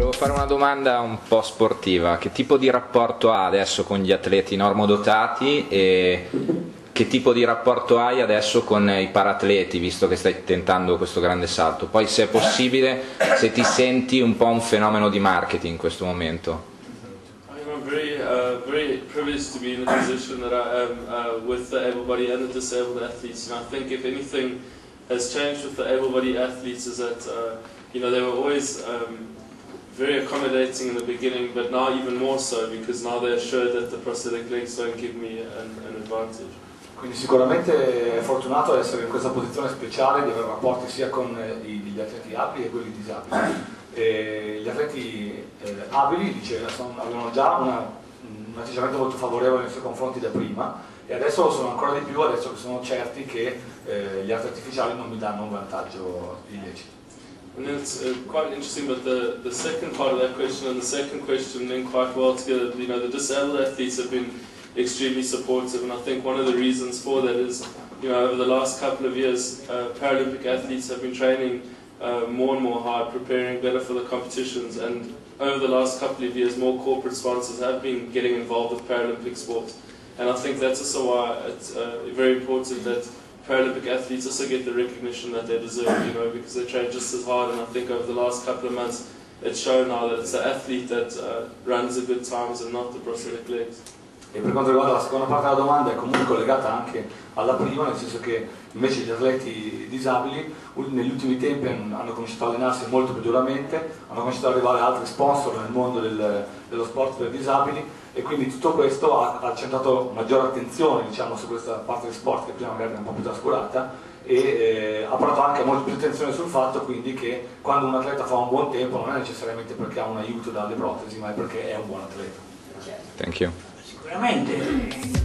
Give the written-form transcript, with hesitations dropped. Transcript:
Volevo fare una domanda un po' sportiva. Che tipo di rapporto ha adesso con gli atleti normodotati e che tipo di rapporto hai adesso con i paratleti, visto che stai tentando questo grande salto? Poi, se è possibile, se ti senti un po' un fenomeno di marketing in questo momento. I'm very privileged to be in the position that I am with the able-bodied and the disabled athletes. And I think if anything has changed with the able-bodied athletes is that you know, they were always very accommodating in the beginning, but now even more so, because now they're assured that the prosthetic legs don't give me an advantage. Quindi sicuramente è fortunato ad essere in questa posizione speciale di avere rapporti sia con gli atleti abili e quelli disabili. Gli atleti abili, dice, avevano già un atteggiamento molto favorevole nei suoi confronti da prima, e adesso lo sono ancora di più, adesso che sono certi che gli arti artificiali non mi danno un vantaggio illecito. And it's quite interesting, but the second part of that question and the second question link quite well together. You know, the disabled athletes have been extremely supportive, and I think one of the reasons for that is, you know, over the last couple of years, Paralympic athletes have been training more and more hard, preparing better for the competitions, and over the last couple of years, more corporate sponsors have been getting involved with Paralympic sports, and I think that's also why it's very important that Paralympic athletes also get the recognition that they deserve, you know, because they train just as hard, and I think over the last couple of months, it's shown now that it's the athlete that runs the good times and not the prosthetic legs. E per quanto riguarda la seconda parte della domanda, è comunque collegata anche alla prima, nel senso che invece gli atleti disabili negli ultimi tempi hanno cominciato a allenarsi molto più duramente, hanno cominciato ad arrivare altri sponsor nel mondo dello sport per disabili, e quindi tutto questo ha centrato maggiore attenzione, diciamo, su questa parte di sport che prima magari era un po' più trascurata, e ha portato anche molto più attenzione sul fatto quindi che quando un atleta fa un buon tempo non è necessariamente perché ha un aiuto dalle protesi, ma è perché è un buon atleta. Thank you. Sicuramente